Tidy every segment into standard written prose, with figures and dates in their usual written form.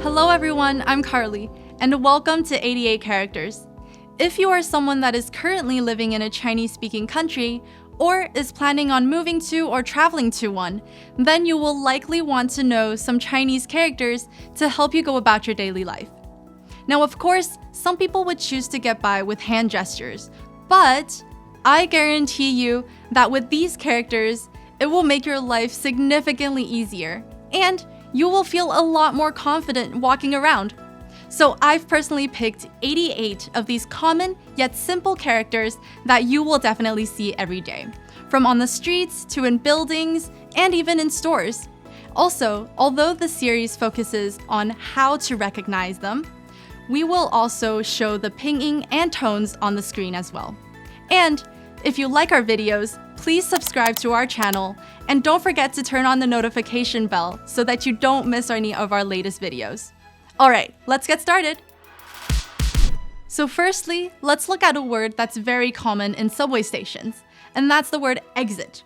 Hello everyone, I'm Carly, and welcome to 88 Characters. If you are someone that is currently living in a Chinese-speaking country, or is planning on moving to or traveling to one, then you will likely want to know some Chinese characters to help you go about your daily life. Now, of course, some people would choose to get by with hand gestures, but I guarantee you that with these characters, it will make your life significantly easier, and you will feel a lot more confident walking around. So I've personally picked 88 of these common yet simple characters that you will definitely see every day, from on the streets to in buildings and even in stores. Also, although the series focuses on how to recognize them, we will also show the pinging and tones on the screen as well. And if you like our videos, please subscribe to our channel and don't forget to turn on the notification bell so that you don't miss any of our latest videos. Alright, let's get started! So firstly, let's look at a word that's very common in subway stations, and that's the word exit.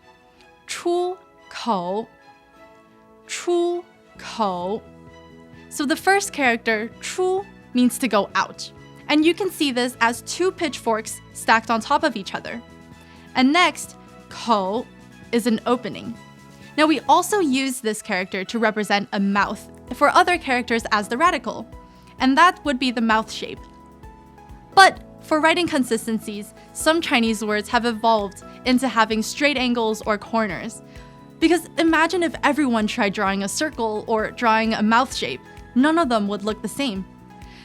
出口 出口. So the first character, 出, means to go out. And you can see this as two pitchforks stacked on top of each other. And next, 口 is an opening. Now we also use this character to represent a mouth for other characters as the radical, and that would be the mouth shape. But for writing consistencies, some Chinese words have evolved into having straight angles or corners. Because imagine if everyone tried drawing a circle or drawing a mouth shape, none of them would look the same.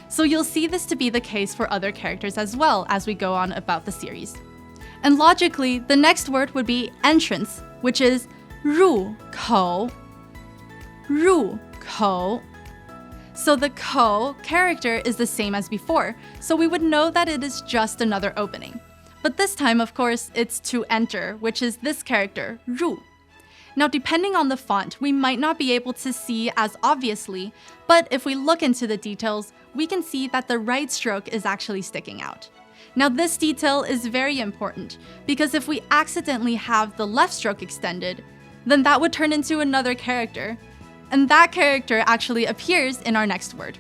So you'll see this to be the case for other characters as well as we go on about the series. And logically, the next word would be entrance, which is 入口. 入口. So the 口 character is the same as before, so we would know that it is just another opening. But this time, of course, it's to enter, which is this character, 入. Now, depending on the font, we might not be able to see as obviously, but if we look into the details, we can see that the right stroke is actually sticking out. Now, this detail is very important, because if we accidentally have the left stroke extended, then that would turn into another character. And that character actually appears in our next word.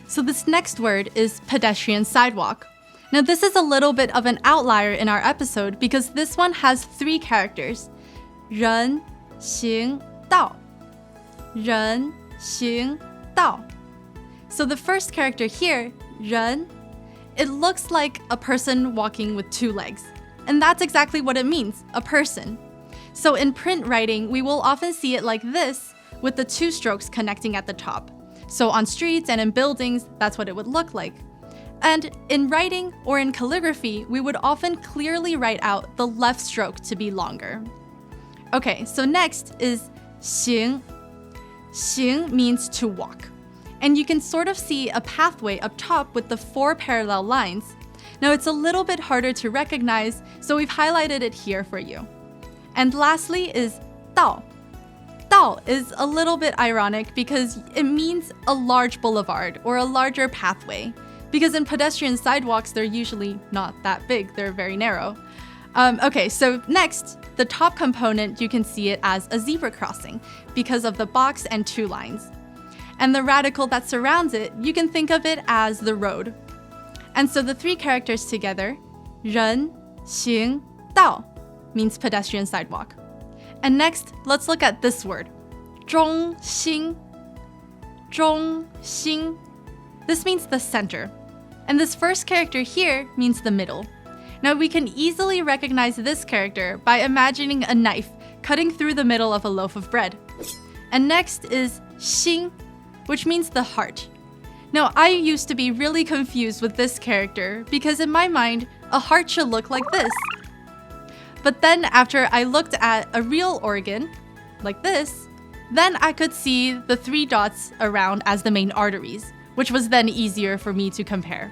So this next word is pedestrian sidewalk. Now, this is a little bit of an outlier in our episode because this one has three characters. 人行道 人行道. So the first character here, 人, it looks like a person walking with two legs. And that's exactly what it means, a person. So in print writing, we will often see it like this, with the two strokes connecting at the top. So on streets and in buildings, that's what it would look like. And in writing or in calligraphy, we would often clearly write out the left stroke to be longer. Okay, so next is 行. 行 means to walk. And you can sort of see a pathway up top with the four parallel lines. Now it's a little bit harder to recognize, so we've highlighted it here for you. And lastly is 道. 道 is a little bit ironic because it means a large boulevard or a larger pathway. Because in pedestrian sidewalks, they're usually not that big, they're very narrow. Okay, so next, the top component, you can see it as a zebra crossing because of the box and two lines. And the radical that surrounds it, you can think of it as the road. And so the three characters together, 人行道, means pedestrian sidewalk. And next, let's look at this word, 中心. 中心. This means the center. And this first character here means the middle. Now we can easily recognize this character by imagining a knife cutting through the middle of a loaf of bread. And next is 心, which means the heart. Now I used to be really confused with this character because in my mind, a heart should look like this. But then after I looked at a real organ, like this, then I could see the three dots around as the main arteries, which was then easier for me to compare.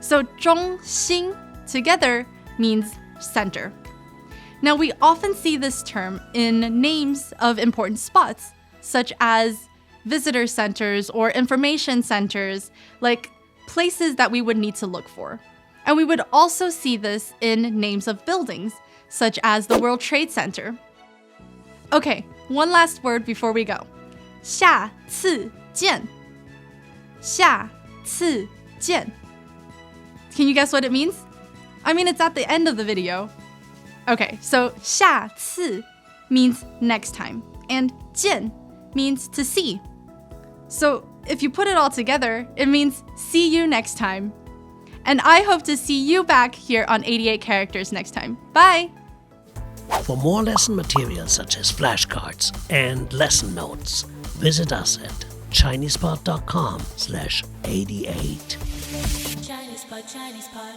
So 中心 together means center. Now we often see this term in names of important spots, such as visitor centers or information centers, like places that we would need to look for. And we would also see this in names of buildings, such as the World Trade Center. Okay, one last word before we go. 下次见.下次见. Can you guess what it means? I mean, it's at the end of the video. Okay, so 下次 means next time, and 见 means to see. So if you put it all together, it means see you next time. And I hope to see you back here on 88 Characters next time. Bye! For more lesson materials such as flashcards and lesson notes, visit us at ChinesePod.com/88. ChinesePod, ChinesePod.